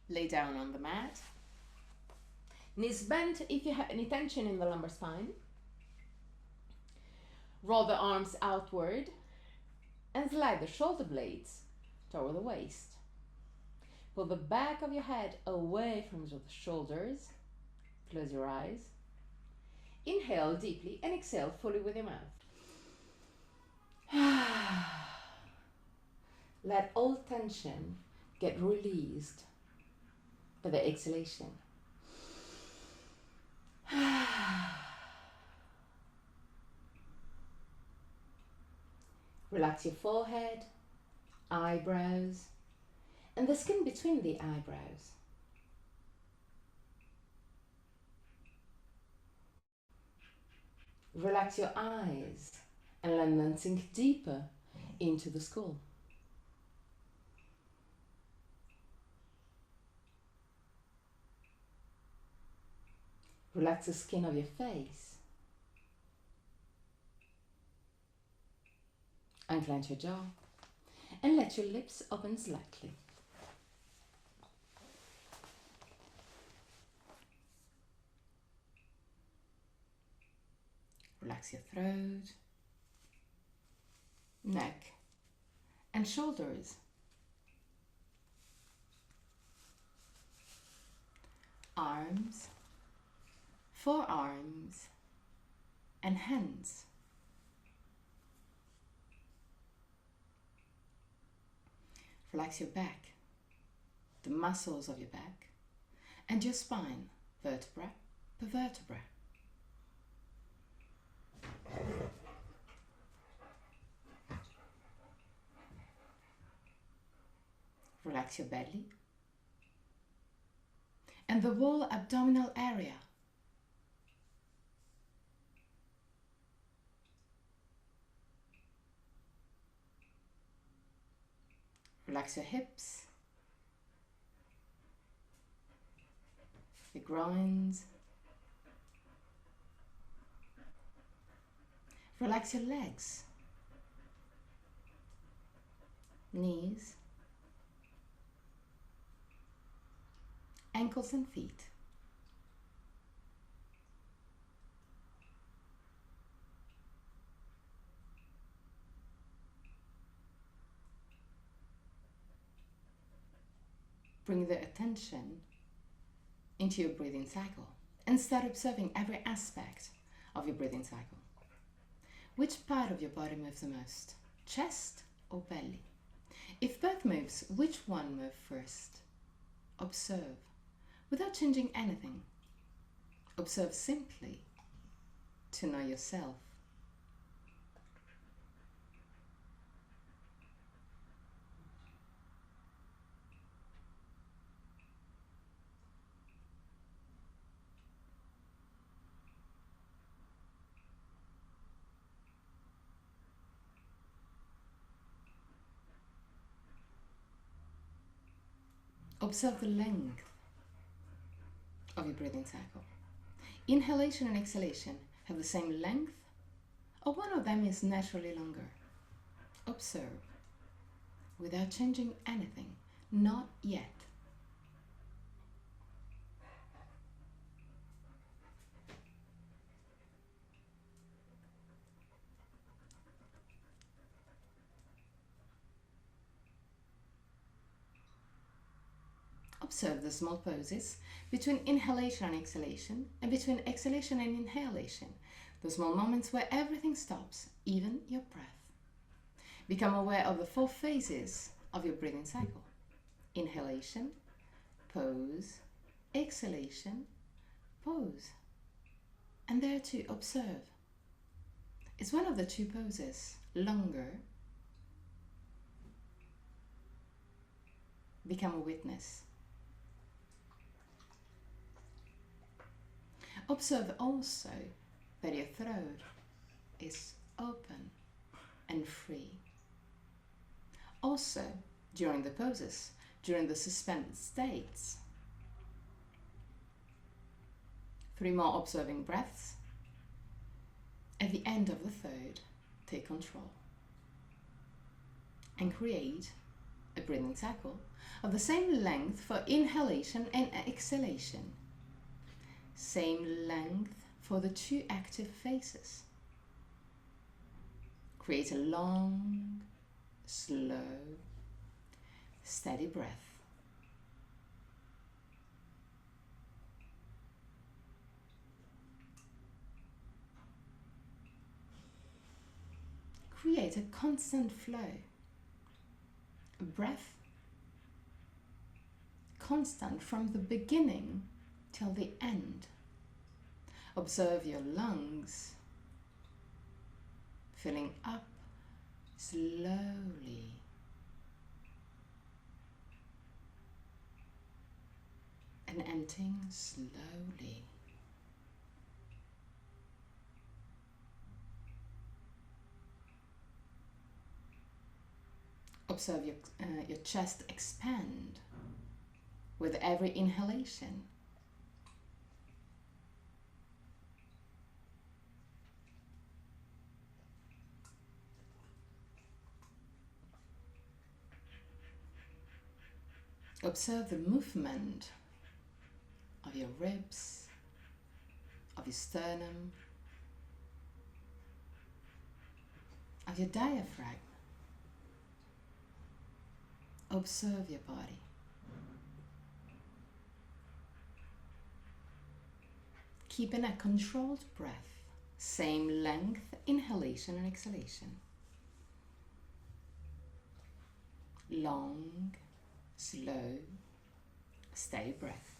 Lay down on the mat. Knees bent if you have any tension in the lumbar spine. Roll the arms outward and slide the shoulder blades toward the waist. Pull the back of your head away from the shoulders. Close your eyes. Inhale deeply and exhale fully with your mouth. Let all tension get released by the exhalation. Relax your forehead, eyebrows, and the skin between the eyebrows. Relax your eyes and let them sink deeper into the skull. Relax the skin of your face. Unclench your jaw and let your lips open slightly. Relax your throat, neck, and shoulders. Arms, forearms, and hands. Relax your back, the muscles of your back, and your spine, vertebra per vertebra. Relax your belly and the whole abdominal area. Relax your hips, your groins. Relax your legs, knees, ankles and feet. Bring the attention into your breathing cycle and start observing every aspect of your breathing cycle. Which part of your body moves the most? Chest or belly? If both moves, which one moves first? Observe without changing anything. Observe simply to know yourself. Observe the length of your breathing cycle. Inhalation and exhalation have the same length, or one of them is naturally longer. Observe without changing anything, not yet. Observe the small pauses between inhalation and exhalation, and between exhalation and inhalation, the small moments where everything stops, even your breath. Become aware of the 4 phases of your breathing cycle. Inhalation, pause, exhalation, pause. And there too, observe. Is one of the 2 poses longer? Become a witness. Observe also that your throat is open and free. Also, during the poses, during the suspended states. 3 more observing breaths. At the end of the 3rd, take control and create a breathing cycle, of the same length for inhalation and exhalation. Same length for the two active phases. Create a long, slow, steady breath. Create a constant flow. A breath constant from the beginning till the end. Observe your lungs filling up slowly and emptying slowly. Observe your chest expand with every inhalation. Observe the movement of your ribs, of your sternum, of your diaphragm. Observe your body. Keeping a controlled breath, same length, inhalation and exhalation. Long, slow, steady breath.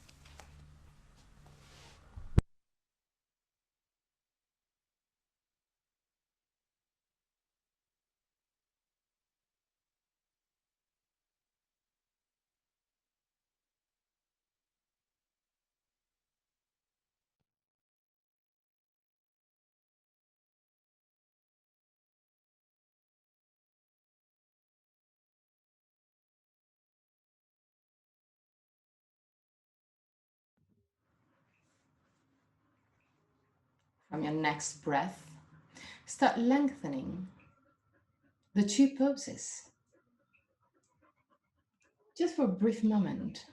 From your next breath, start lengthening the two poses. Just for a brief moment,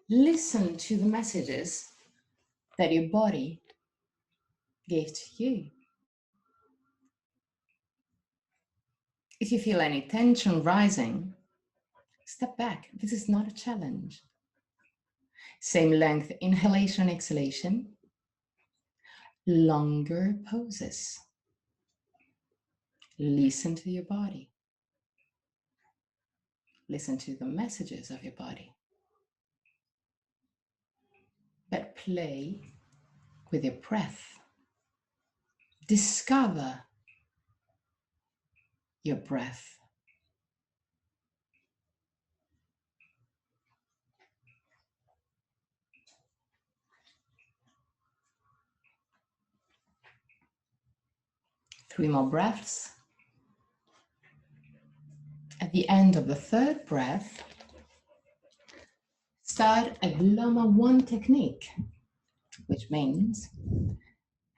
listen to the messages that your body gave to you. If you feel any tension rising, step back. This is not a challenge. Same length, inhalation, exhalation. Longer poses. Listen to your body. Listen to the messages of your body. But play with your breath. Discover your breath. Three more breaths. At the end of the third breath, start a Lama 1 technique, which means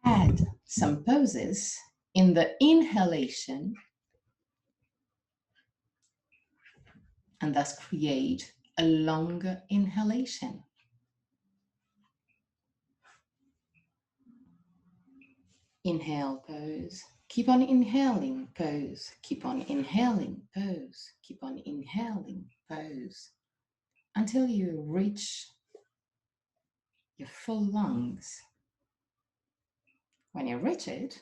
add some poses in the inhalation and thus create a longer inhalation. Inhale, pose. Keep on inhaling, pose. Keep on inhaling, pose. Keep on inhaling, pose. Until you reach your full lungs. When you reach it,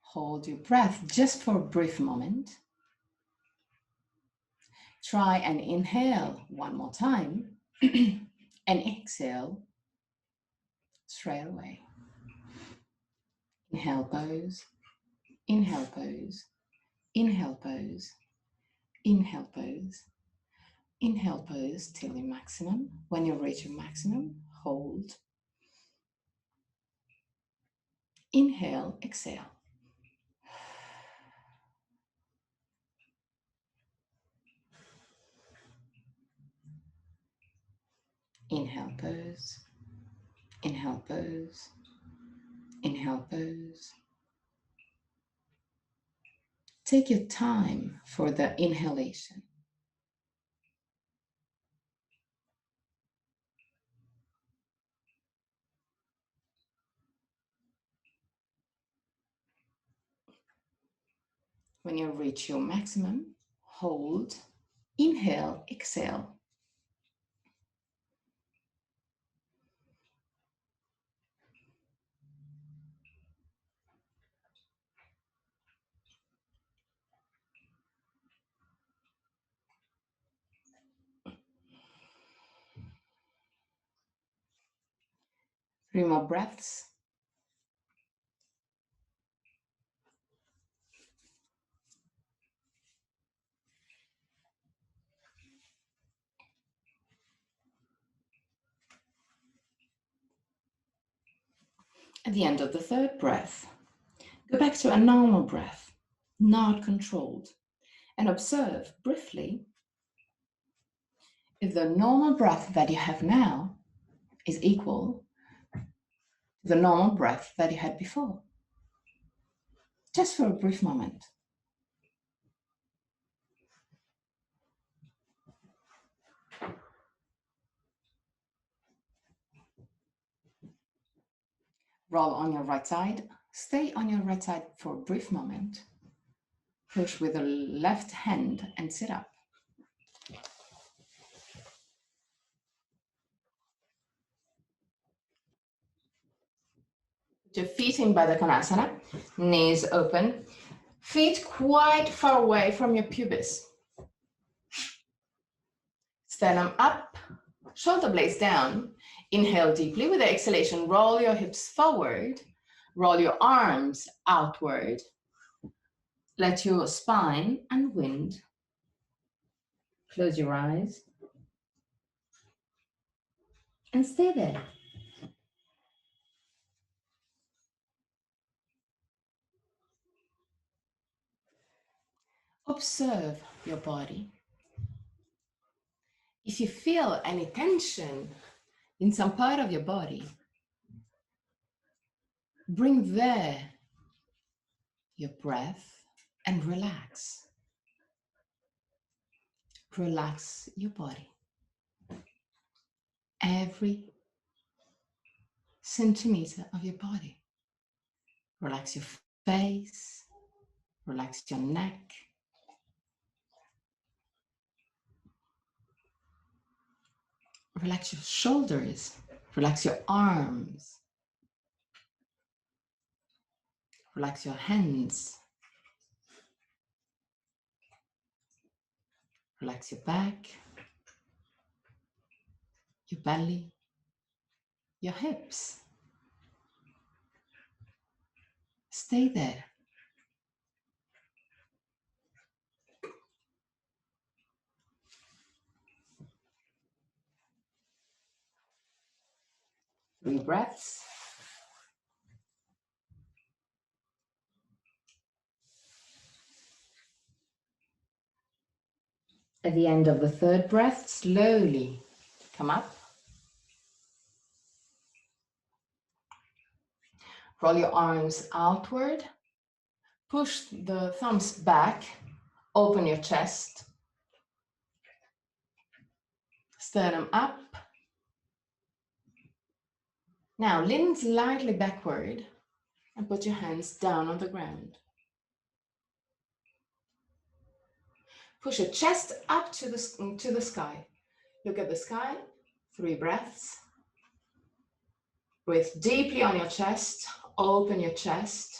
hold your breath just for a brief moment. Try and inhale one more time and exhale straight away. Inhale, pose. Inhale, pose. Inhale, pose. Inhale, pose. Inhale, pose till your maximum. When you reach your maximum, hold. Inhale, exhale. Inhale, pose. Inhale, pose. Inhale, pose. Take your time for the inhalation. When you reach your maximum, hold, inhale, exhale. Three more breaths. At the end of the third breath, go back to a normal breath, not controlled, and observe briefly if the normal breath that you have now is equal to the normal breath that you had before. Just for a brief moment. Roll on your right side. Stay on your right side for a brief moment. Push with the left hand and sit up. Put your feet in Baddha Konasana, knees open, feet quite far away from your pubis. Sternum up, shoulder blades down. Inhale deeply. With the exhalation, roll your hips forward, roll your arms outward. Let your spine unwind. Close your eyes and stay there. Observe your body. If you feel any tension in some part of your body, bring there your breath and relax. Relax your body. Every centimeter of your body. Relax your face, relax your neck. Relax your shoulders, relax your arms, relax your hands, relax your back, your belly, your hips. Stay there. Three breaths. At the end of the third breath, slowly come up. Roll your arms outward. Push the thumbs back. Open your chest. Sternum up. Now lean slightly backward and put your hands down on the ground. Push your chest up to the sky. Look at the sky. 3 breaths. Breathe deeply on your chest. Open your chest.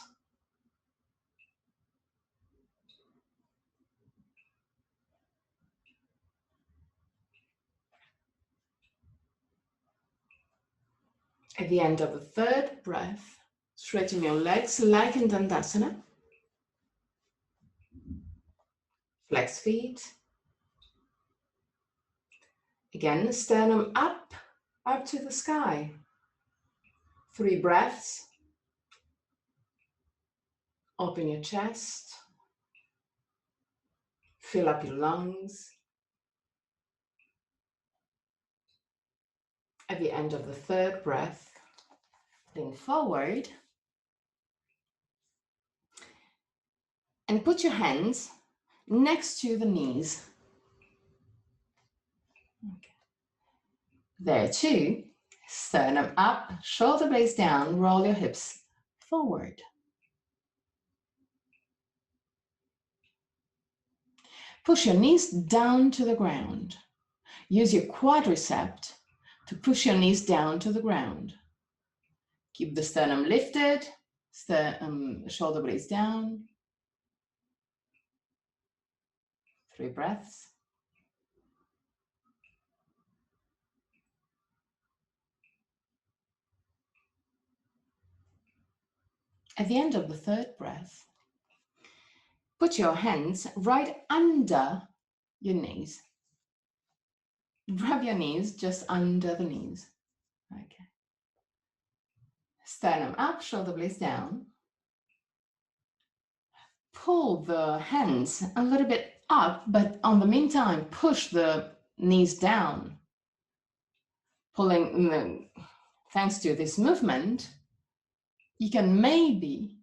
At the end of the third breath, straighten your legs like in Dandasana. Flex feet. Again, sternum up to the sky. 3 breaths. Open your chest. Fill up your lungs. At the end of the third breath, lean forward. And put your hands next to the knees. Okay. There too, sternum up, shoulder blades down, roll your hips forward. Push your knees down to the ground. Use your quadriceps to push your knees down to the ground. Keep the sternum lifted, shoulder blades down. 3 breaths. At the end of the 3rd breath, put your hands right under your knees. Grab your knees just under the knees. Okay. Sternum up, shoulder blades down. Pull the hands a little bit up, but on the meantime, push the knees down. Pulling, thanks to this movement, you can maybe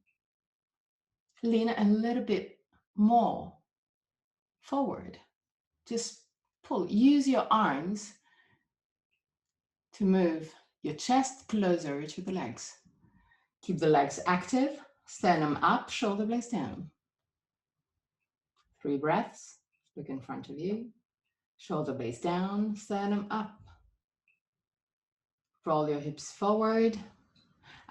lean a little bit more forward. Just pull. Use your arms to move your chest closer to the legs. Keep the legs active. Sternum up, shoulder blades down. 3 breaths. Look in front of you. Shoulder blades down, sternum up. Roll your hips forward.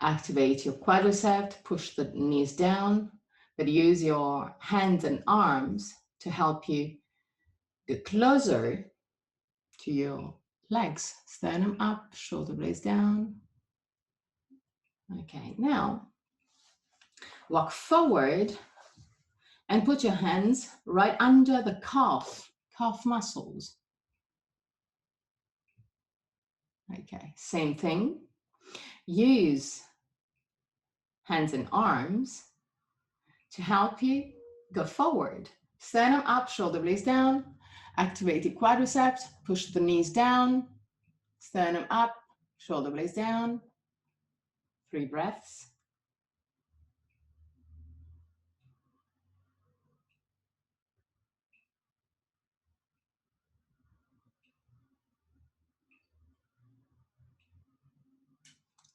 Activate your quadriceps. Push the knees down. But use your hands and arms to help you get closer to your legs. Sternum up, shoulder blades down. Okay, now walk forward and put your hands right under the calf muscles. Okay, same thing. Use hands and arms to help you go forward. Sternum up, shoulder blades down. Activate the quadriceps, push the knees down. Sternum up, shoulder blades down. 3 breaths.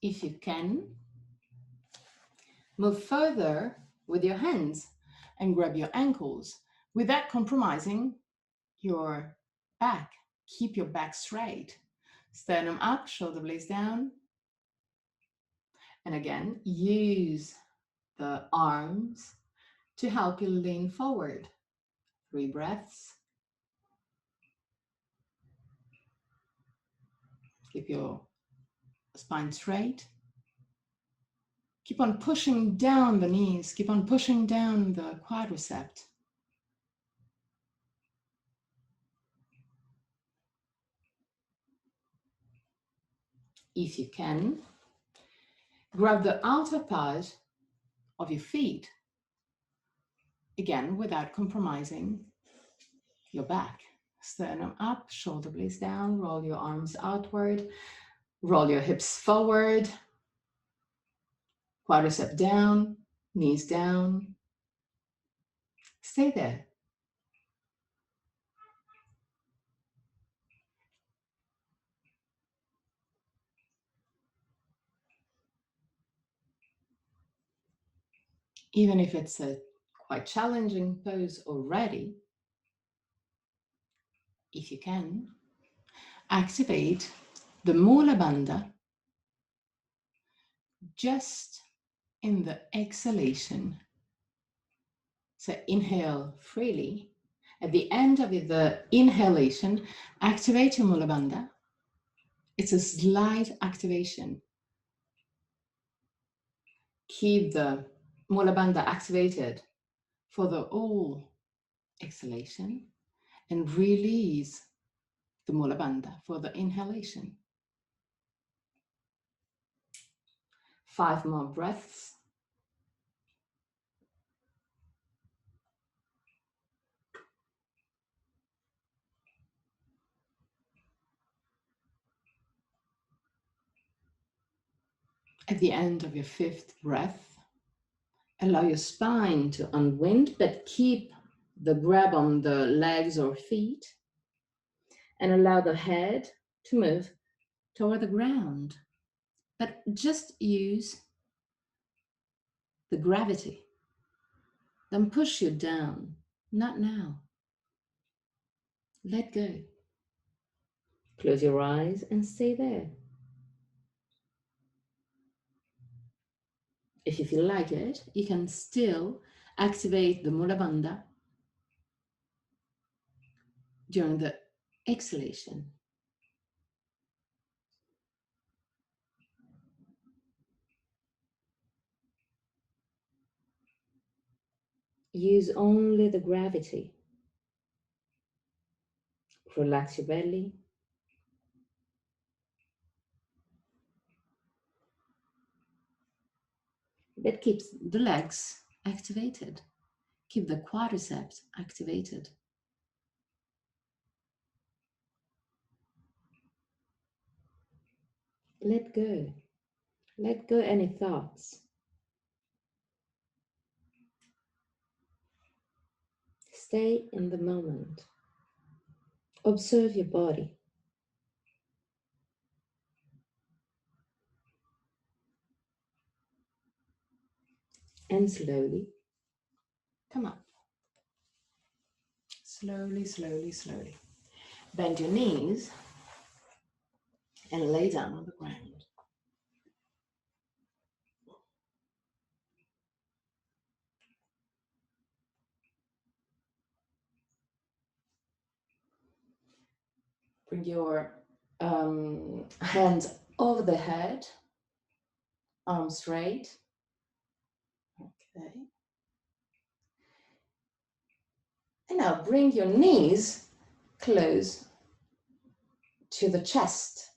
If you can, move further with your hands and grab your ankles without compromising your back. Keep your back straight. Sternum up, shoulder blades down. And again, use the arms to help you lean forward. 3 breaths. Keep your spine straight. Keep on pushing down the knees. Keep on pushing down the quadriceps. If you can, grab the outer part of your feet, again, without compromising your back. Sternum up, shoulder blades down, roll your arms outward, roll your hips forward, quadricep down, knees down. Stay there. Even if it's a quite challenging pose already, if you can, activate the mula bandha just in the exhalation. So inhale freely. At the end of the inhalation, activate your mula bandha. It's a slight activation. Keep the mula bandha activated for the whole exhalation and release the mula bandha for the inhalation. 5 more breaths. At the end of your 5th breath, Allow your spine to unwind, but keep the grab on the legs or feet. And allow the head to move toward the ground. But just use the gravity. Don't push you down. Not now. Let go. Close your eyes and stay there. If you feel like it, you can still activate the mula bandha during the exhalation. Use only the gravity. Relax your belly. But keep the legs activated. Keep the quadriceps activated. Let go. Let go any thoughts. Stay in the moment. Observe your body. And slowly come up. Slowly, slowly, slowly. Bend your knees and lay down on the ground. Bring your hands over the head, arms straight. Okay. And now bring your knees close to the chest.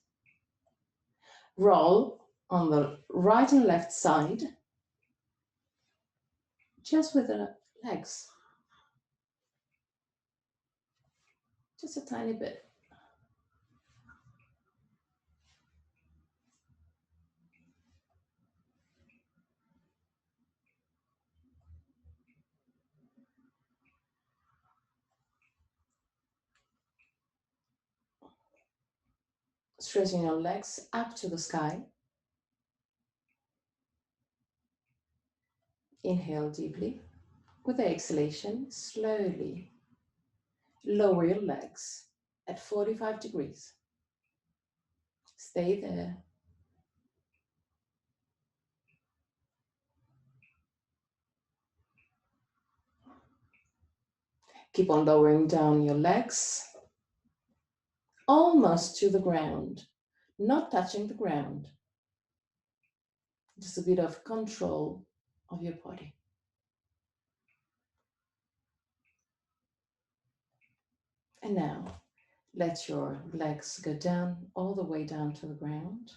Roll on the right and left side, just with the legs. Just a tiny bit. Straighten your legs up to the sky. Inhale deeply. With the exhalation, slowly lower your legs at 45 degrees. Stay there. Keep on lowering down your legs, almost to the ground, not touching the ground. Just a bit of control of your body. And now, let your legs go down, all the way down to the ground.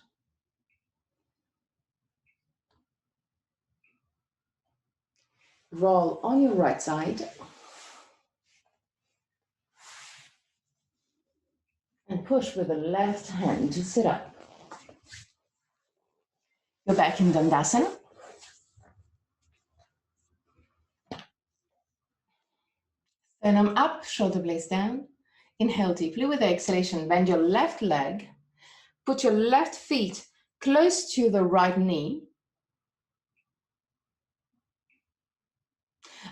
Roll on your right side. And push with the left hand to sit up. Go back in Dandasana. Sternum up, shoulder blades down. Inhale deeply with the exhalation. Bend your left leg. Put your left feet close to the right knee.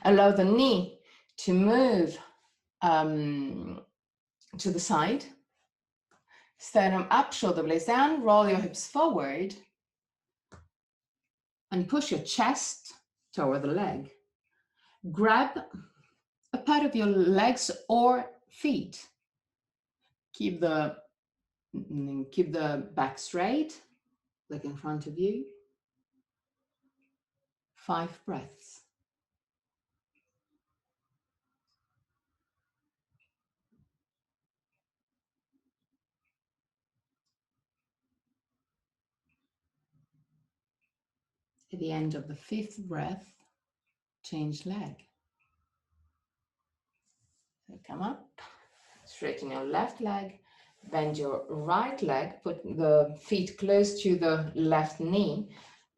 Allow the knee to move to the side. Sternum up, shoulder blades down. Roll your hips forward. And push your chest toward the leg. Grab a part of your legs or feet. Keep the back straight, look in front of you. 5 breaths. At the end of the 5th breath, change leg. So come up, straighten your left leg, bend your right leg, put the feet close to the left knee,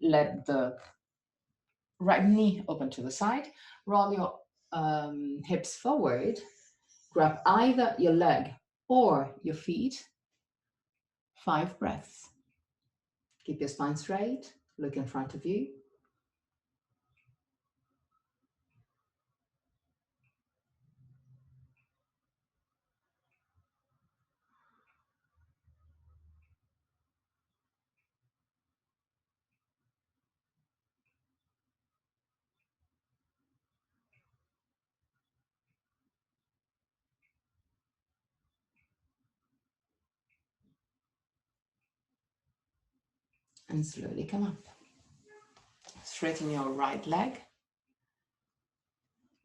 let the right knee open to the side, roll your hips forward, grab either your leg or your feet, 5 breaths. Keep your spine straight, look in front of you. And slowly come up. Straighten your right leg.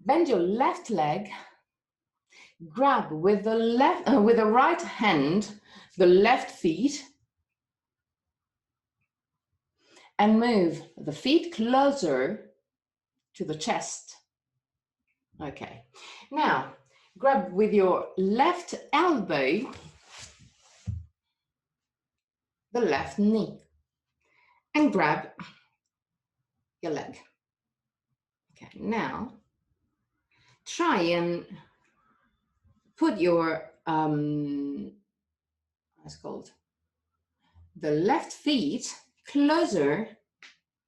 Bend your left leg. Grab with the right hand the left feet and move the feet closer to the chest. Okay. Now, grab with your left elbow the left knee and grab your leg. Okay, now try and put your what's called the left feet closer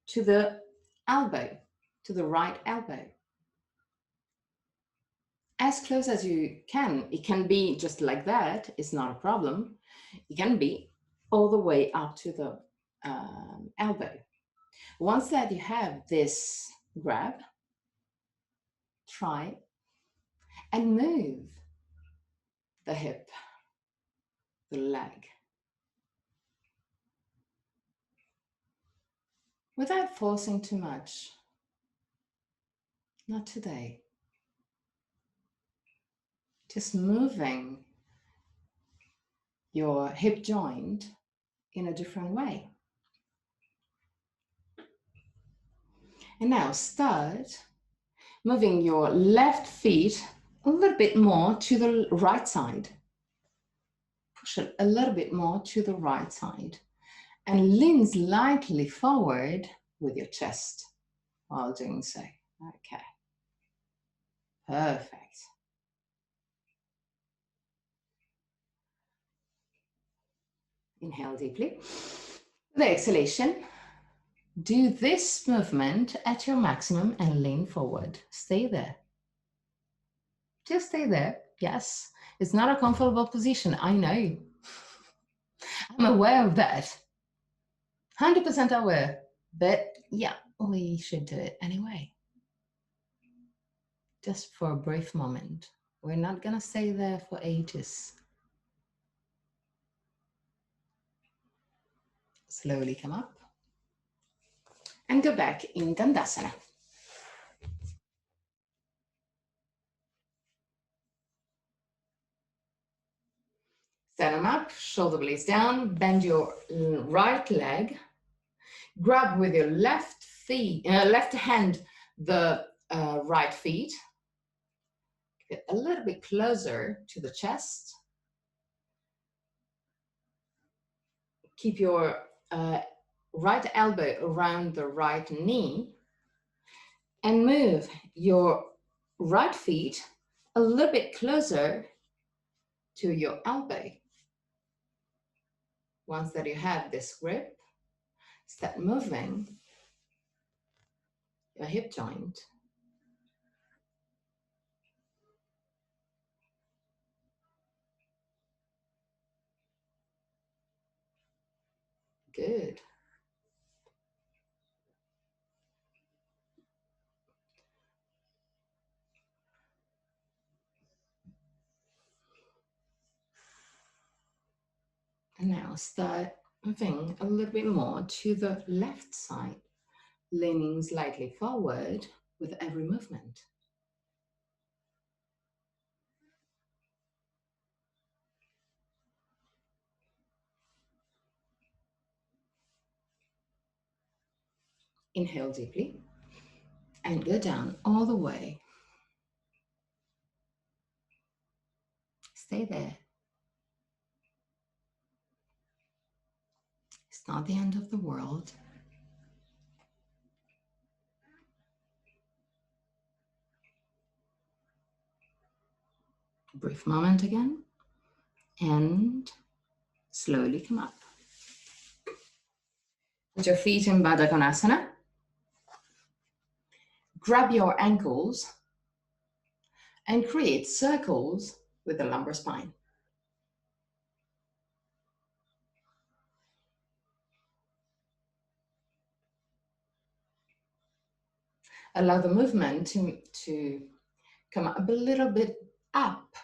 to the elbow, to the right elbow. As close as you can. It can be just like that, it's not a problem. It can be all the way up to the elbow. Once that you have this grab, try and move the hip, the leg, without forcing too much. Not today. Just moving your hip joint in a different way. And now start moving your left feet a little bit more to the right side. Push it a little bit more to the right side and lean slightly forward with your chest while doing so. Okay. Perfect. Inhale deeply. The exhalation. Do this movement at your maximum and lean forward. Stay there. Just stay there. Yes, it's not a comfortable position. I know. I'm aware of that. 100% aware. But yeah, we should do it anyway. Just for a brief moment. We're not going to stay there for ages. Slowly come up. And go back in Dandasana. Stand them up, shoulder blades down, bend your right leg, grab with your left hand the right feet, get a little bit closer to the chest. Keep your right elbow around the right knee and move your right feet a little bit closer to your elbow. Once that you have this grip, start moving your hip joint. Good. And now start moving a little bit more to the left side, leaning slightly forward with every movement. Inhale deeply and go down all the way. Stay there. It's not the end of the world. Brief moment again, and slowly come up. Put your feet in Baddha Konasana. Grab your ankles and create circles with the lumbar spine. Allow the movement to come up a little bit up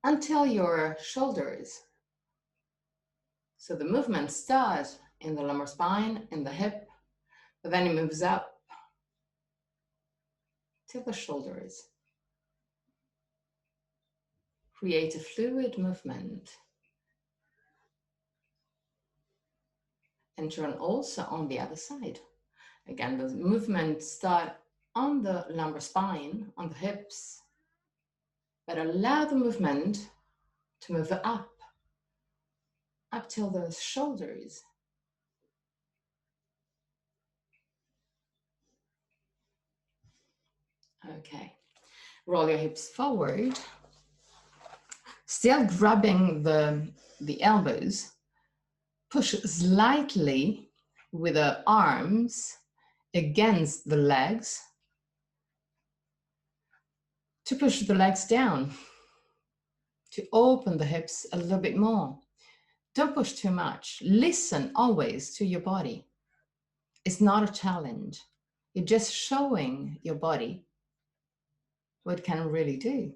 until your shoulders. So the movement starts in the lumbar spine, in the hip, but then it moves up to the shoulders. Create a fluid movement. And turn also on the other side. Again, the movement starts on the lumbar spine, on the hips, but allow the movement to move up till the shoulders. Okay, roll your hips forward, still grabbing the elbows. Push slightly with the arms against the legs to push the legs down, to open the hips a little bit more. Don't push too much. Listen always to your body. It's not a challenge. You're just showing your body what it can really do,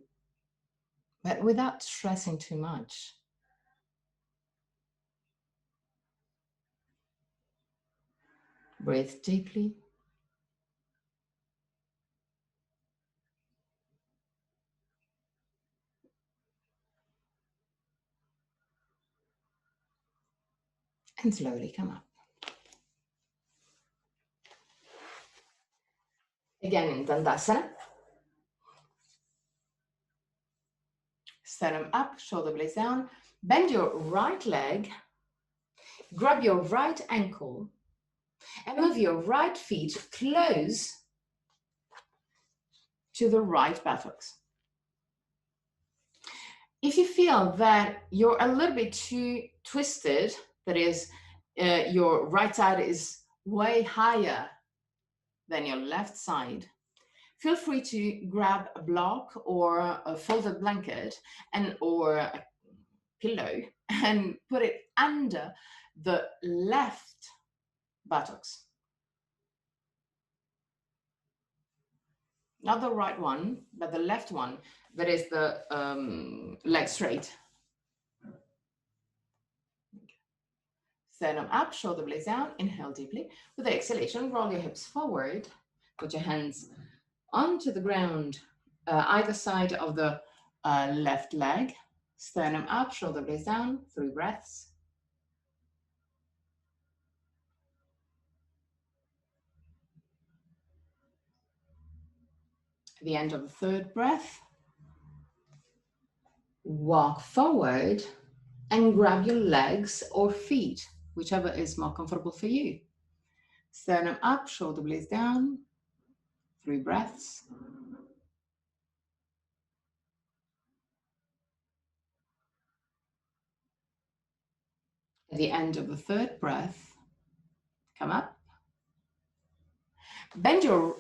but without stressing too much. Breathe deeply. And slowly come up. Again in Dandasana. Sternum up, shoulder blades down. Bend your right leg. Grab your right ankle and move your right feet close to the right buttocks. If you feel that you're a little bit too twisted, that is, your right side is way higher than your left side, feel free to grab a block or a folded blanket or a pillow and put it under the left buttocks. Not the right one, but the left one, that is the leg straight. Sternum up, shoulder blades down, inhale deeply. With the exhalation, roll your hips forward, put your hands onto the ground, either side of the left leg. Sternum up, shoulder blades down, 3 breaths. At the end of the 3rd breath, walk forward and grab your legs or feet, whichever is more comfortable for you. Sternum up, shoulder blades down, 3 breaths. At the end of the 3rd breath, come up. Bend your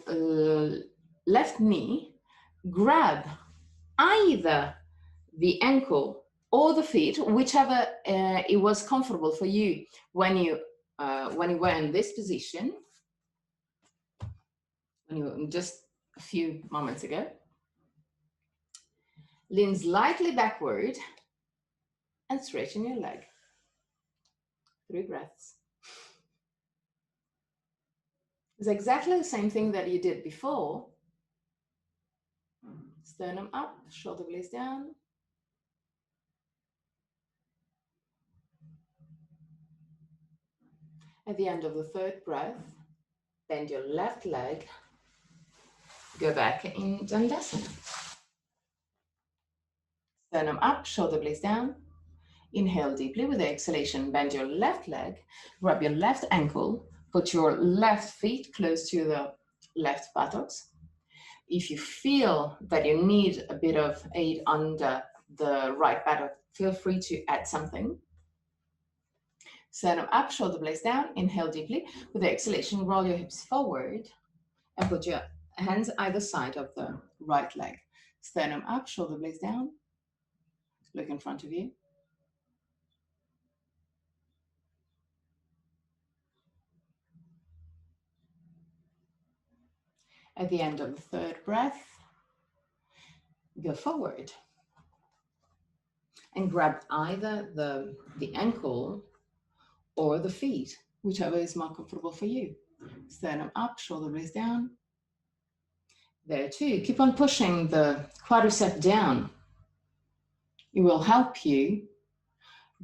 left knee, grab either the ankle or the feet, whichever it was comfortable for you when you were in this position, just a few moments ago. Lean slightly backward and straighten your leg. 3 breaths. It's exactly the same thing that you did before. Sternum up, shoulder blades down. At the end of the 3rd breath, bend your left leg, go back in Dandasana. Sternum up, shoulder blades down. Inhale deeply with the exhalation, bend your left leg, grab your left ankle, put your left feet close to the left buttocks. If you feel that you need a bit of aid under the right buttock, feel free to add something. Sternum up, shoulder blades down. Inhale deeply. With the exhalation, roll your hips forward and put your hands either side of the right leg. Sternum up, shoulder blades down. Look in front of you. At the end of the third breath, go forward and grab either the ankle or the feet, whichever is more comfortable for you. Sternum up, shoulder blades down. There too, keep on pushing the quadricep down. It will help you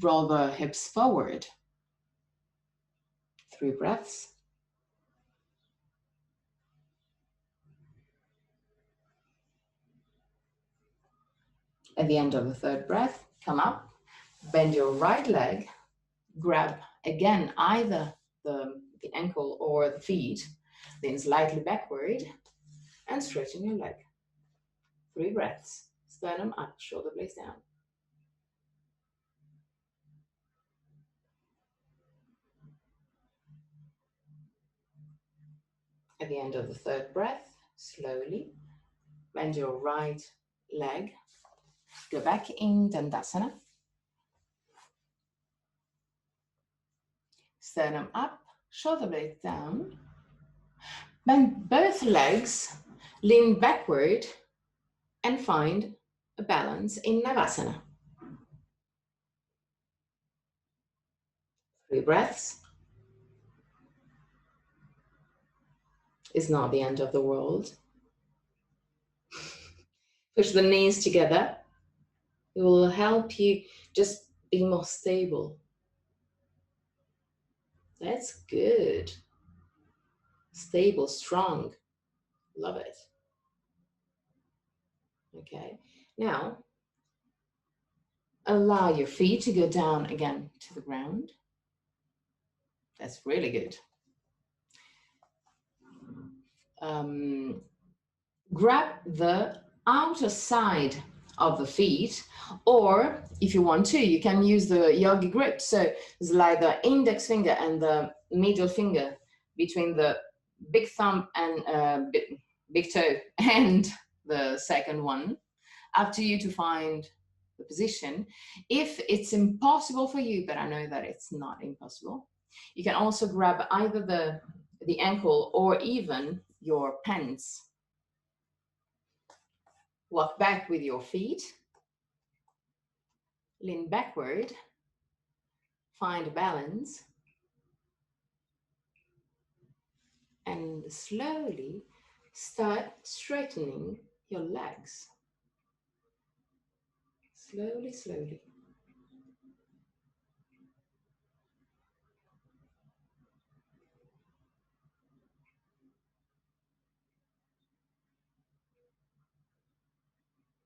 roll the hips forward. 3 breaths. At the end of the third breath, come up, bend your right leg, grab again either the ankle or the feet, lean slightly backward, and straighten your leg. 3 breaths. Sternum up, shoulder blades down. At the end of the third breath, slowly bend your right leg, go back in Dandasana. Sternum up, shoulder blades down. Bend both legs, lean backward, and find a balance in Navasana. 3 breaths. It's not the end of the world. Push the knees together. It will help you just be more stable. That's good. Stable, strong. Love it. Okay. Now, allow your feet to go down again to the ground. That's really good. Grab the outer side of the feet, or if you want to, you can use the yogi grip. So slide the index finger and the middle finger between the big thumb and big toe and the second one. Up to you to find the position. If it's impossible for you, but I know that it's not impossible, you can also grab either the ankle or even your pants. Walk back with your feet, lean backward, find balance, and slowly start straightening your legs. Slowly, slowly.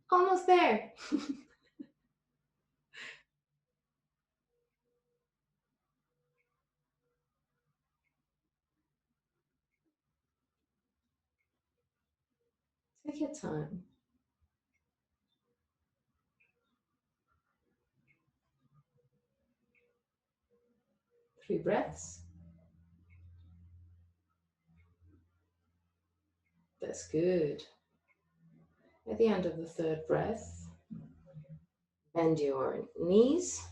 Almost there. Take your time. 3 breaths. That's good. At the end of the third breath, bend your knees,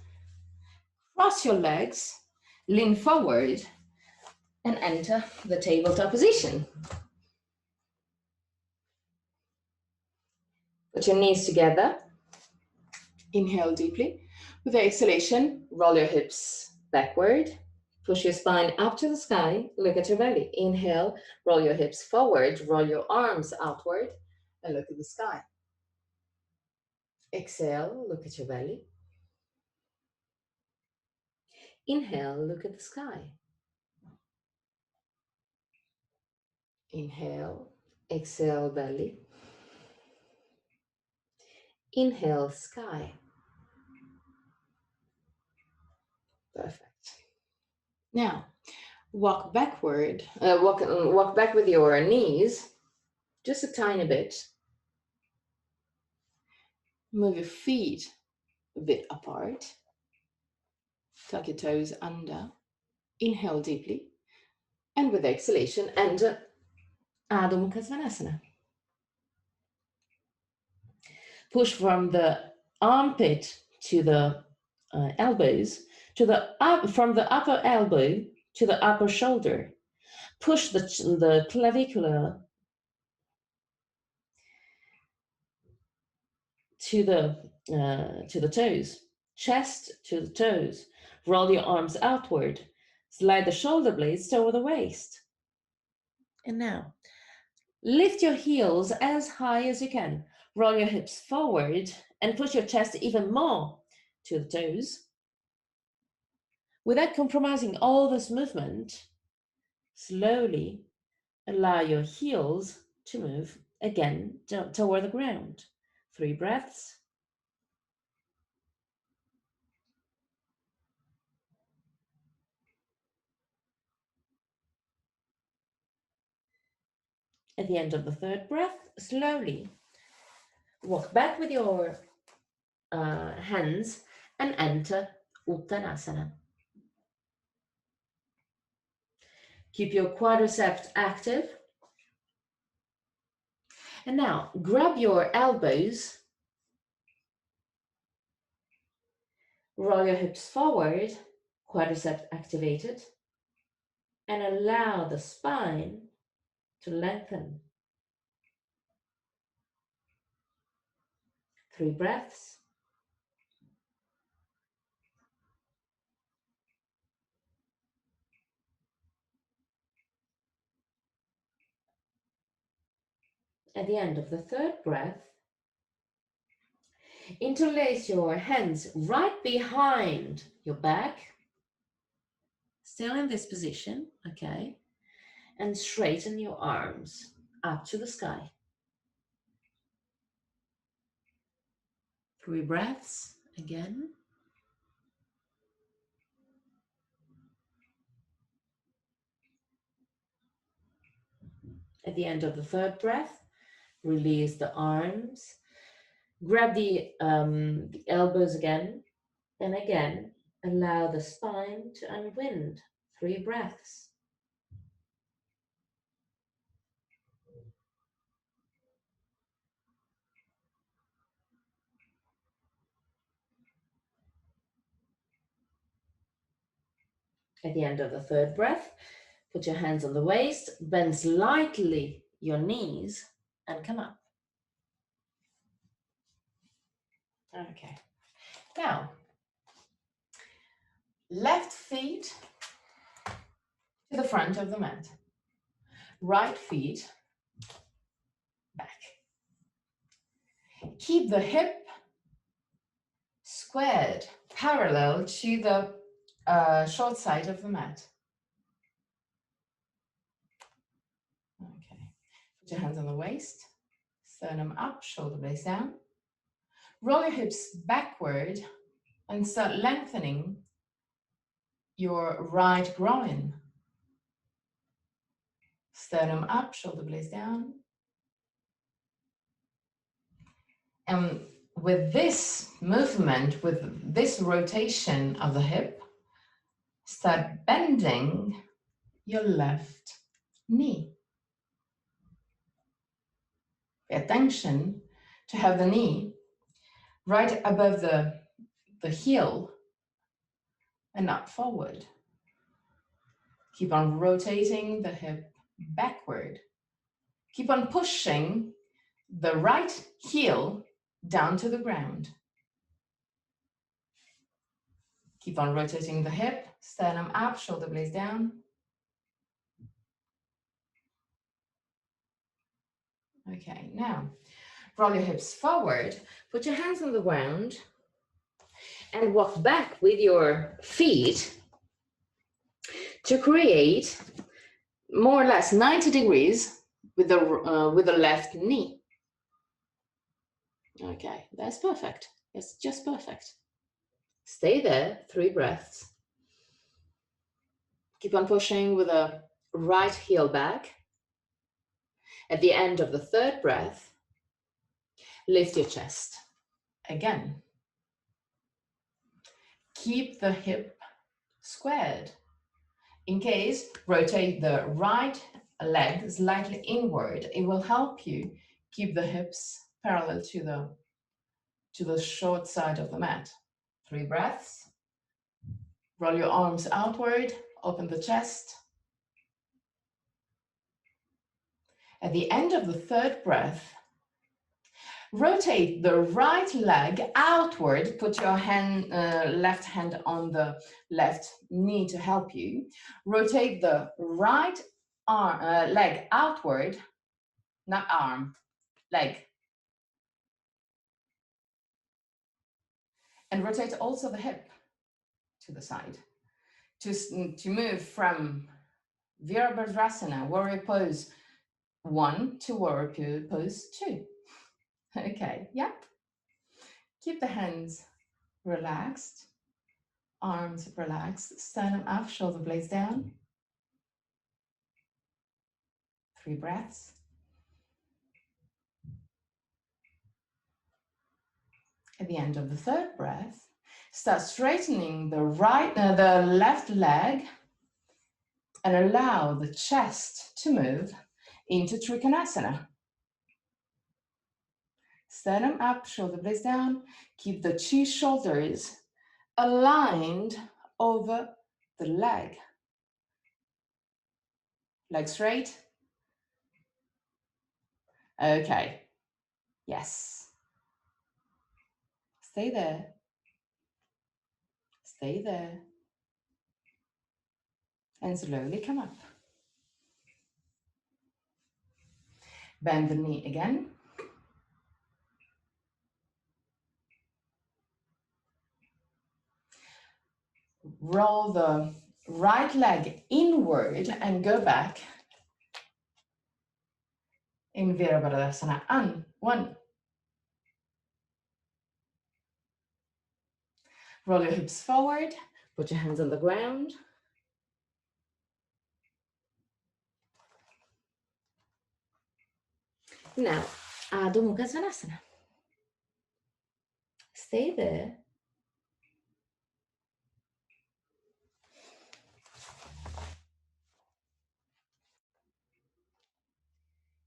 cross your legs, lean forward, and enter the tabletop position. Put your knees together. Inhale deeply. With the exhalation, roll your hips backward. Push your spine up to the sky. Look at your belly. Inhale, roll your hips forward. Roll your arms outward and look at the sky. Exhale, look at your belly. Inhale, look at the sky. Inhale, exhale, belly. Inhale, sky. Perfect. Now, walk backward. Walk back with your knees just a tiny bit. Move your feet a bit apart. Tuck your toes under. Inhale deeply. And with exhalation, enter Adho Mukha Svanasana. Push from the armpit to the elbows, from the upper elbow to the upper shoulder. Push the clavicular to the toes, chest to the toes. Roll your arms outward. Slide the shoulder blades toward the waist. And now, lift your heels as high as you can. Roll your hips forward and push your chest even more to the toes. Without compromising all this movement, slowly allow your heels to move again toward the ground. 3 breaths. At the end of the 3rd breath, slowly walk back with your hands and enter Uttanasana. Keep your quadriceps active. And now grab your elbows, roll your hips forward, quadriceps activated, and allow the spine to lengthen. 3 breaths. At the end of the 3rd breath, interlace your hands right behind your back, still in this position, okay, and straighten your arms up to the sky. 3 breaths again. At the end of the 3rd breath, release the arms, grab the elbows again, and again, allow the spine to unwind. 3 breaths. At the end of the 3rd breath, put your hands on the waist, bend slightly your knees, and come up. Okay. Now, left feet to the front of the mat. Right feet back. Keep the hip squared parallel to the short side of the mat. Okay. Put your hands on the waist, sternum up, shoulder blades down. Roll your hips backward and start lengthening your right groin. Sternum up, shoulder blades down. And with this movement, with this rotation of the hip, start bending your left knee. Pay attention to have the knee right above the heel and not forward. Keep on rotating the hip backward. Keep on pushing the right heel down to the ground. Keep on rotating the hip, sternum up, shoulder blades down. Okay, now roll your hips forward, put your hands on the ground, and walk back with your feet to create more or less 90 degrees with the left knee. Okay, that's perfect. It's just perfect. Stay there, 3 breaths. Keep on pushing with the right heel back. At the end of the third breath, lift your chest. Again. Keep the hip squared. In case, rotate the right leg slightly inward. It will help you keep the hips parallel to the short side of the mat. 3 breaths. Roll your arms outward, open the chest. At the end of the third breath, rotate the right leg outward. Put your left hand on the left knee to help you. Rotate the right leg outward, not arm, leg. And rotate also the hip to the side. To move from Virabhadrasana, warrior pose 1 to warrior pose 2. Okay, yep. Keep the hands relaxed, arms relaxed, sternum up, shoulder blades down. 3 breaths. At the end of the third breath, start straightening the left leg and allow the chest to move into Trikonasana. Sternum up, shoulder blades down. Keep the 2 shoulders aligned over the leg. Leg straight. Okay. Yes. Stay there. Stay there. And slowly come up. Bend the knee again. Roll the right leg inward and go back in Virabhadrasana. 1. Roll your hips forward. Put your hands on the ground. Now, Adho Mukha Svanasana. Stay there.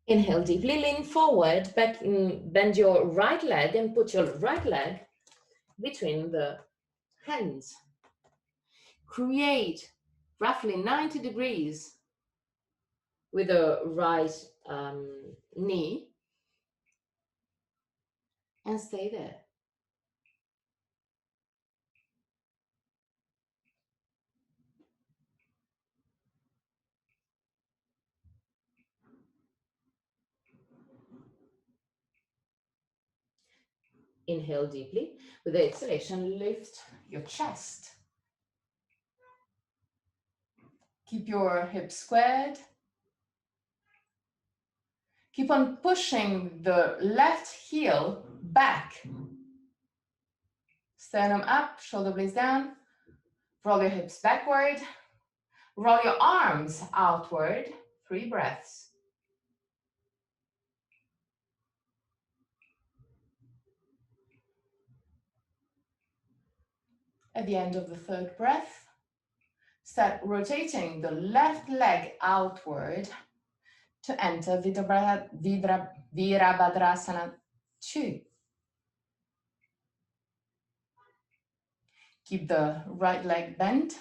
Inhale deeply, lean forward, back, bend your right leg and put your right leg between the hands. Create roughly 90 degrees with the right knee and stay there. Inhale deeply. With the exhalation, lift your chest. Keep your hips squared. Keep on pushing the left heel back. Sternum up, shoulder blades down. Roll your hips backward. Roll your arms outward. 3 breaths. At the end of the third breath, start rotating the left leg outward to enter Virabhadrasana 2. Keep the right leg bent.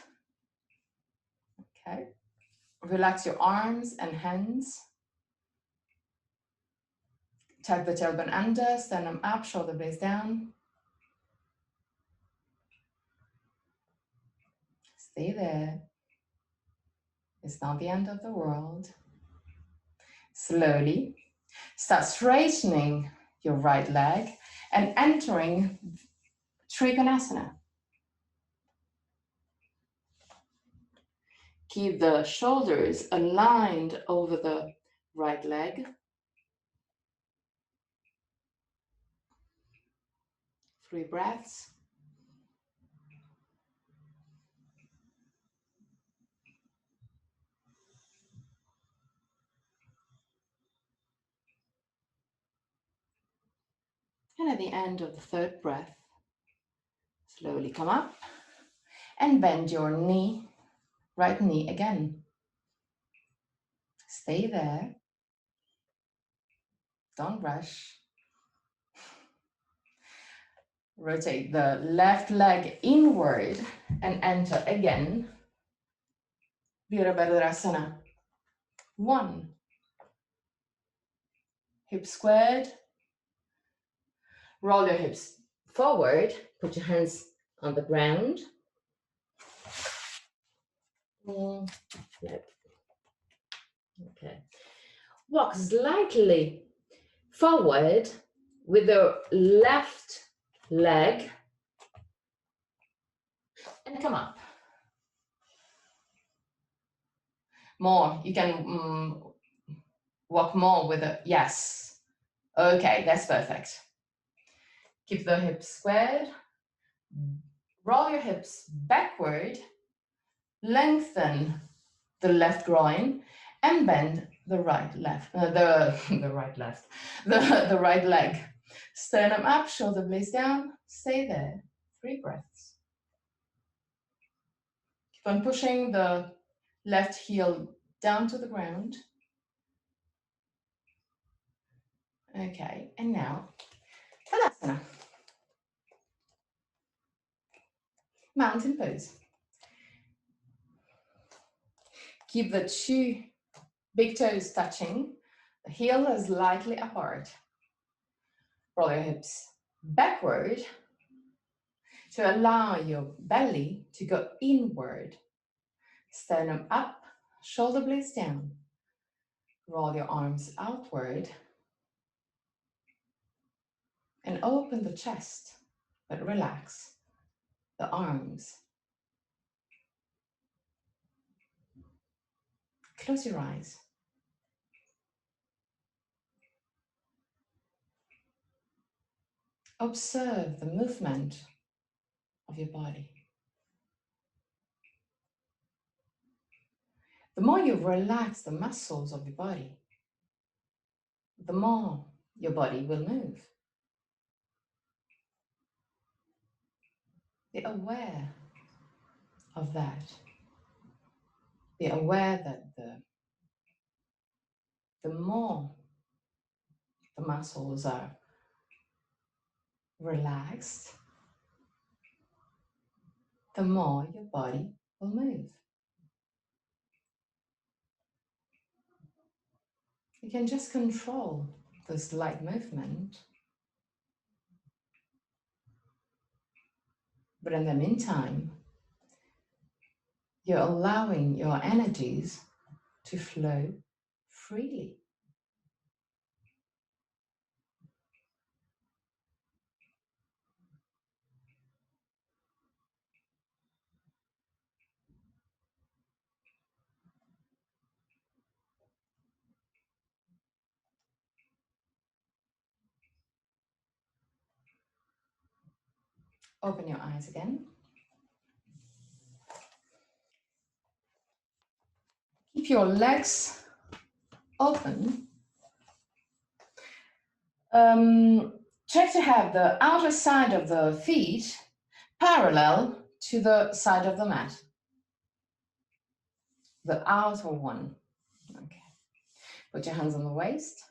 Okay. Relax your arms and hands. Tuck the tailbone under, sternum up, shoulder blades down. Stay there. It's not the end of the world. Slowly, start straightening your right leg and entering Trikonasana. Keep the shoulders aligned over the right leg. 3 breaths. And at the end of the third breath, slowly come up and bend your knee, right knee again. Stay there. Don't rush. Rotate the left leg inward and enter again. Virabhadrasana. 1. Hips squared. Roll your hips forward. Put your hands on the ground. Okay. Walk slightly forward with the left leg and come up. More. You can walk more with a yes. Okay, that's perfect. Keep the hips squared. Roll your hips backward. Lengthen the left groin and bend the right leg. Sternum up, shoulder blades down. Stay there. 3 breaths. Keep on pushing the left heel down to the ground. Okay, and now Tadasana. Mountain pose. Keep the 2 big toes touching. The heel is slightly apart. Roll your hips backward to allow your belly to go inward. Sternum up, shoulder blades down. Roll your arms outward and open the chest, but relax the arms. Close your eyes. Observe the movement of your body. The more you relax the muscles of your body, the more your body will move. Be aware of that. Be aware that the more the muscles are relaxed, the more your body will move. You can just control this light movement. But in the meantime, you're allowing your energies to flow freely. Open your eyes again. Keep your legs open. Check to have the outer side of the feet parallel to the side of the mat. The outer one. Okay. Put your hands on the waist.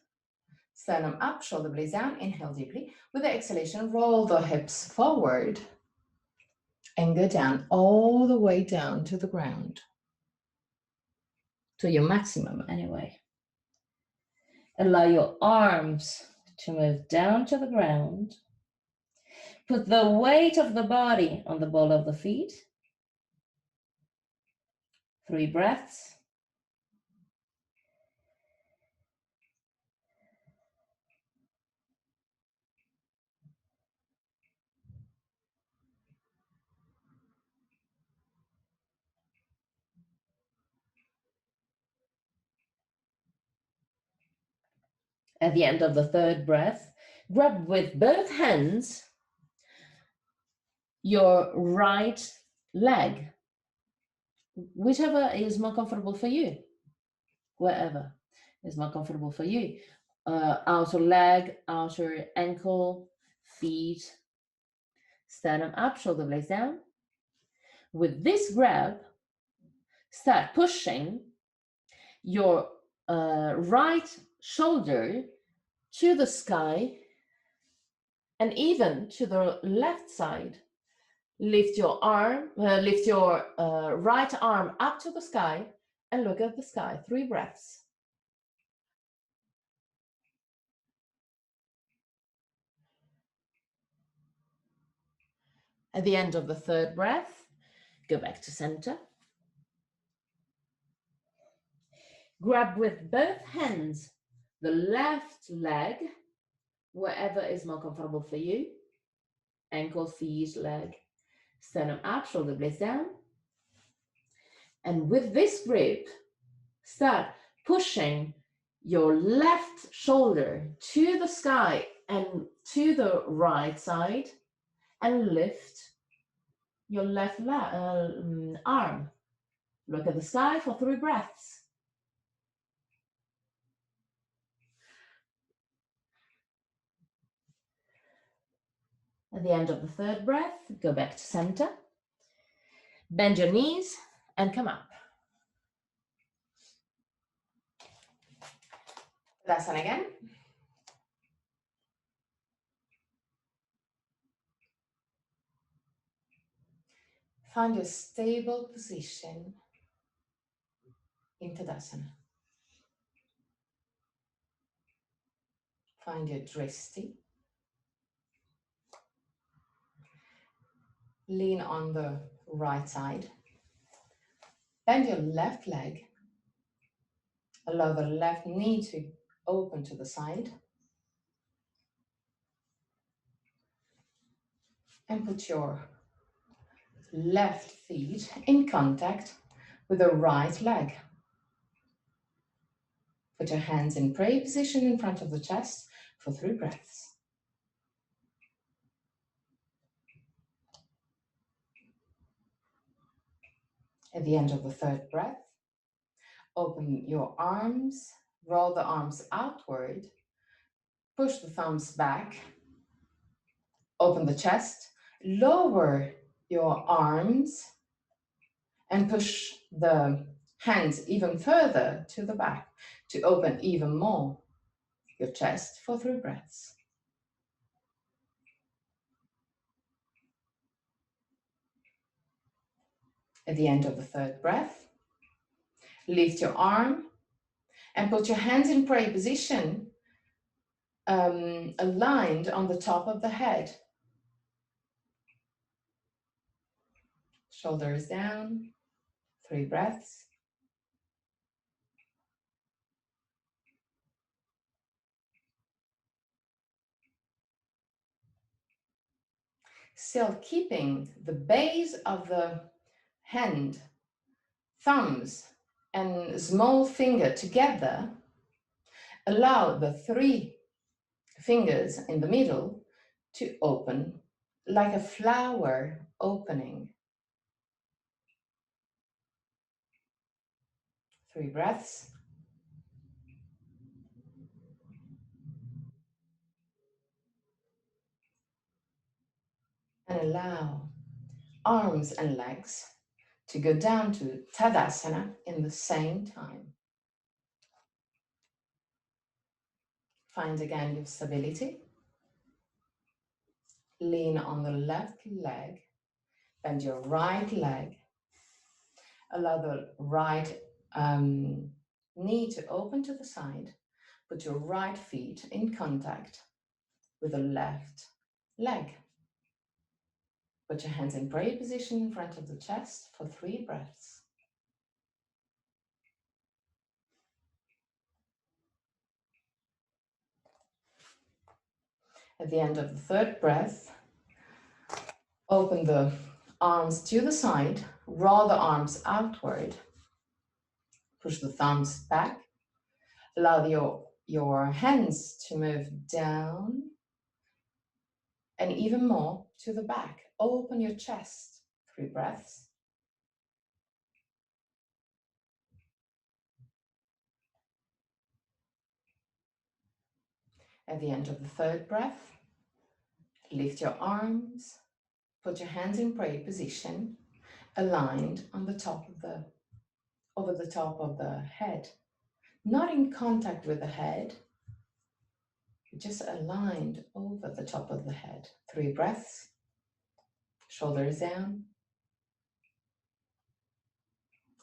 Sternum up, shoulder blades down. Inhale deeply. With the exhalation, roll the hips forward and go down all the way down to the ground. To your maximum, anyway. Allow your arms to move down to the ground. Put the weight of the body on the ball of the feet. 3 breaths. At the end of the 3rd breath, grab with both hands your right leg, whichever is more comfortable for you, wherever is more comfortable for you. Outer leg, outer ankle, feet, sternum up, shoulder blades down. With this grab, start pushing your right shoulder to the sky and even to the left side. Lift your arm, lift your right arm up to the sky and look at the sky. 3 breaths. At the end of the 3rd breath, go back to center. Grab with both hands the left leg, wherever is more comfortable for you. Ankle, feet, leg. Sternum up, shoulder blades down. And with this grip, start pushing your left shoulder to the sky and to the right side and lift your left arm. Look at the sky for 3 breaths. At the end of the 3rd breath, go back to center. Bend your knees and come up. Tadasana again. Find a stable position in Tadasana. Find your dristi. Lean on the right side. Bend your left leg. Allow the left knee to open to the side. And put your left feet in contact with the right leg. Put your hands in prayer position in front of the chest for 3 breaths. At the end of the 3rd breath, open your arms, roll the arms outward, push the thumbs back, open the chest, lower your arms, and push the hands even further to the back to open even more your chest for 3 breaths. At the end of the 3rd breath, lift your arm and put your hands in prayer position, aligned on the top of the head. Shoulders down, 3 breaths. Still keeping the base of the hand, thumbs and small finger together, allow the 3 fingers in the middle to open like a flower opening. 3 breaths. And allow arms and legs to go down to Tadasana in the same time. Find again your stability. Lean on the left leg, bend your right leg. Allow the right knee to open to the side. Put your right feet in contact with the left leg. Put your hands in prayer position in front of the chest for 3 breaths. At the end of the 3rd breath, open the arms to the side, roll the arms outward, push the thumbs back, allow your hands to move down and even more to the back. Open your chest, 3 breaths. At the end of the 3rd breath, Lift your arms, put your hands in prayer position, aligned on the top of over the top of the head. Not in contact with the head, just aligned over the top of the head. 3 breaths, shoulders down.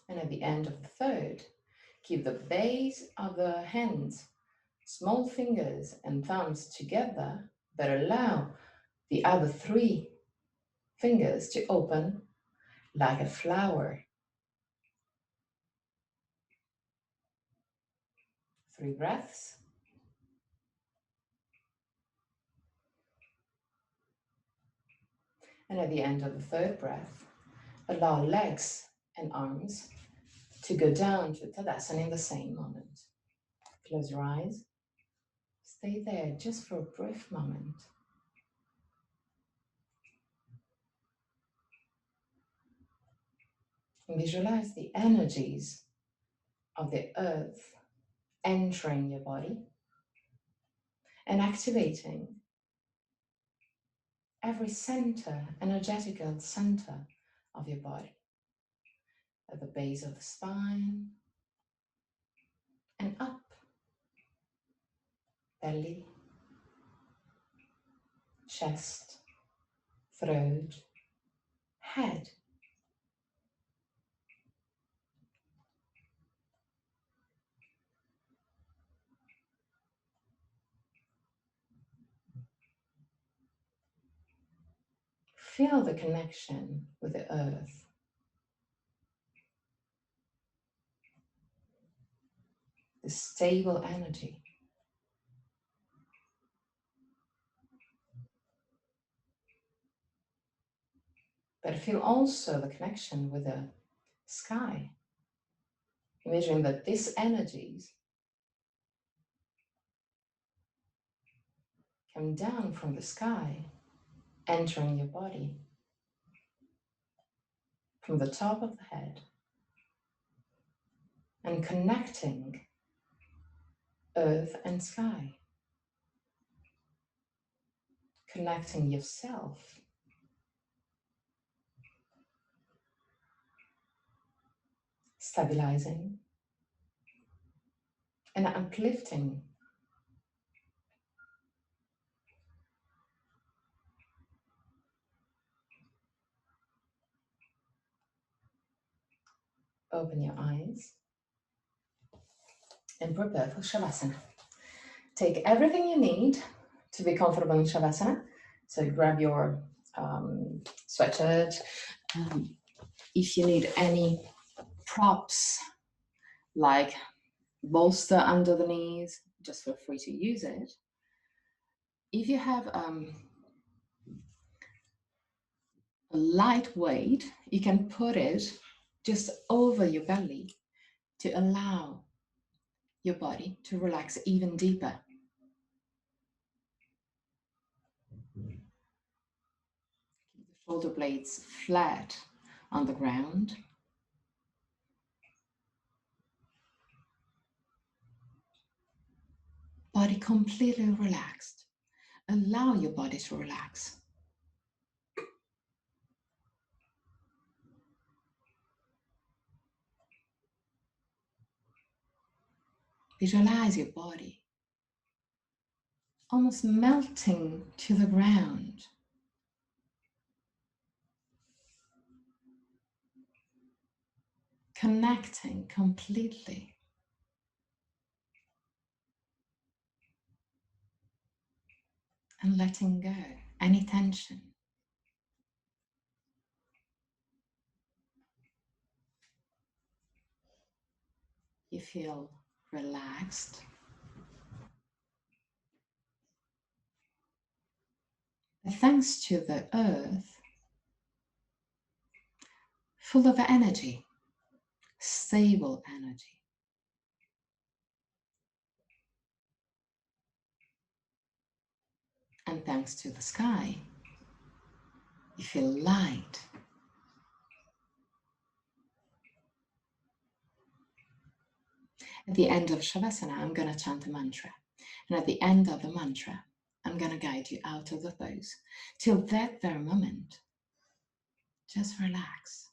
And at the end of the third, keep the base of the hands, small fingers and thumbs together, but allow the other 3 fingers to open like a flower. 3 breaths. And at the end of the third breath, allow legs and arms to go down to Tadasana in the same moment. Close your eyes. Stay there just for a brief moment. And visualize the energies of the earth entering your body and activating every center, energetical center of your body. At the base of the spine and up, belly, chest, throat, head. Feel the connection with the earth. The stable energy. But feel also the connection with the sky. Imagine that these energies come down from the sky, entering your body, from the top of the head, and connecting earth and sky, connecting yourself, stabilizing and uplifting. Open your eyes and prepare for Shavasana. Take everything you need to be comfortable in Shavasana. So grab your sweatshirt. If you need any props like bolster under the knees, just feel free to use it. If you have a light weight, you can put it just over your belly to allow your body to relax even deeper. Keep the shoulder blades flat on the ground. Body completely relaxed. Allow your body to relax. Visualize your body almost melting to the ground. Connecting completely. And letting go any tension. You feel relaxed. But thanks to the earth, full of energy, stable energy. And thanks to the sky, you feel light. At the end of Shavasana, I'm going to chant a mantra. And at the end of the mantra, I'm I'm gonna guide you out of the pose. Till that very moment, just relax.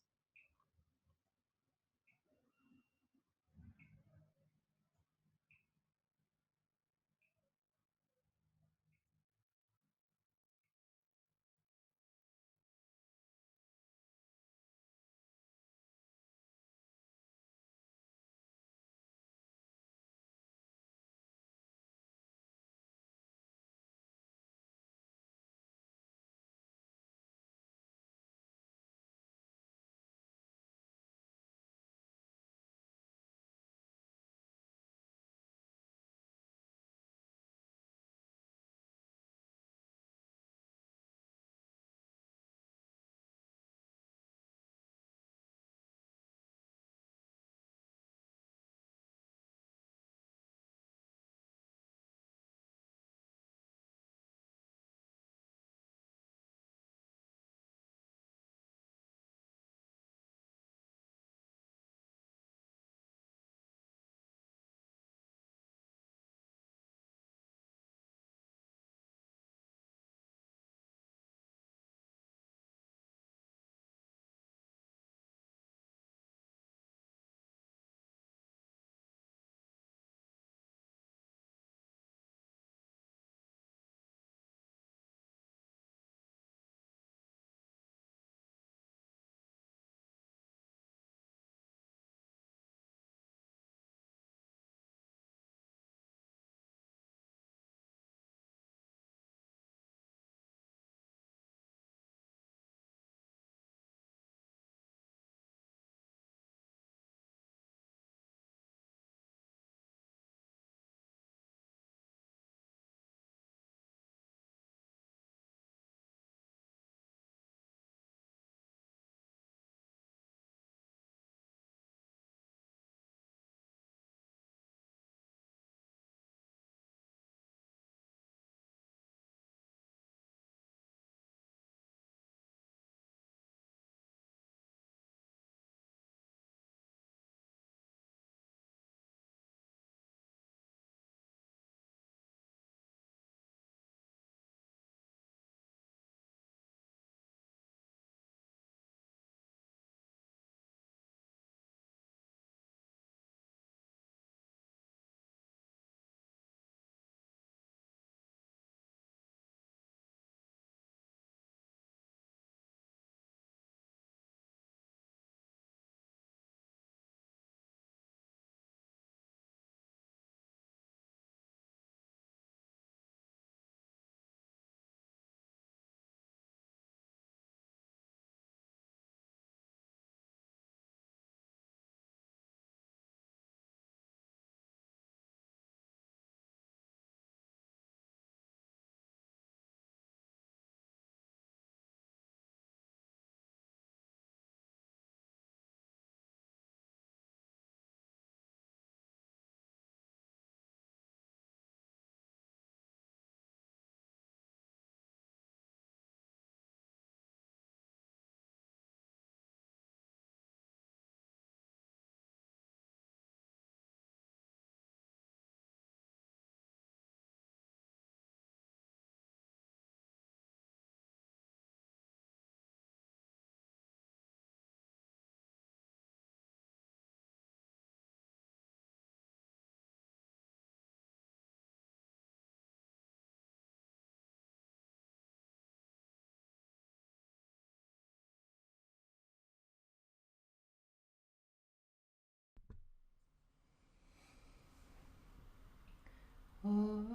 Om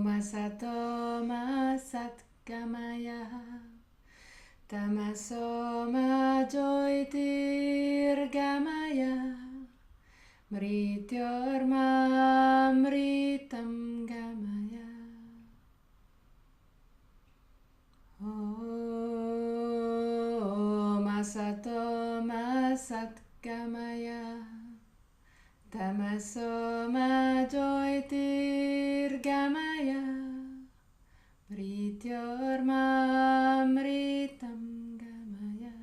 Asatoma Satgamaya Tamasoma Jyotirgamaya Mrityorma Mritam Gamaya Om Asatoma Satgamaya Tamasoma Jyotirgamaya Mrityorma Mritam Gamaya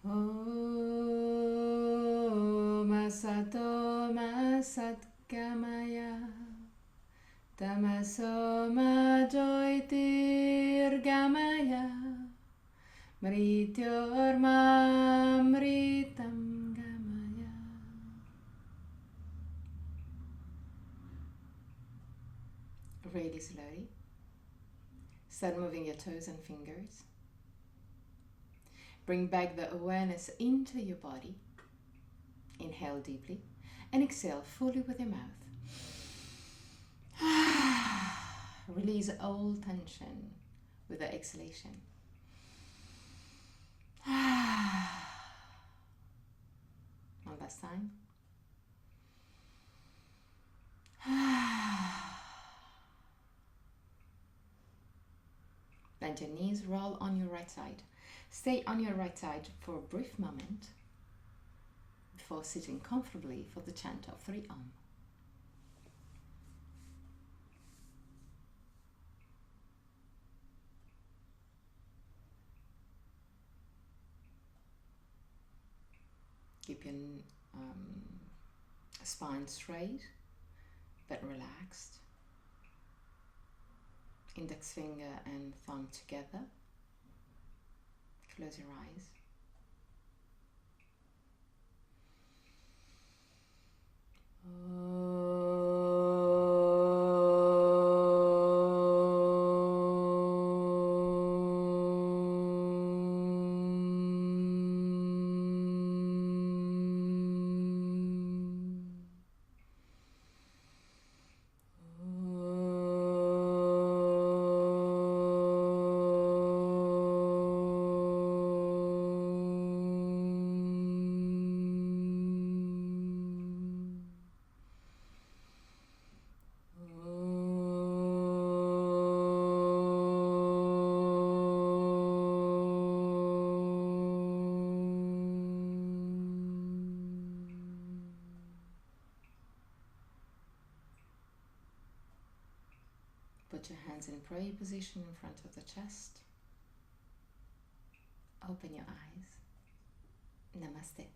Om Asatoma Satgamaya Tamasoma Jyotirgamaya Mrityurmamritam Gamaya. Really slowly. Start moving your toes and fingers. Bring back the awareness into your body. Inhale deeply and exhale fully with your mouth. Release all tension with the exhalation. One last time. Bend your knees, roll on your right side. Stay on your right side for a brief moment before sitting comfortably for the chant of 3 Om. Keep your spine straight but relaxed. Index finger and thumb together. Close your eyes. Put your hands in prayer position in front of the chest. Open your eyes. Namaste.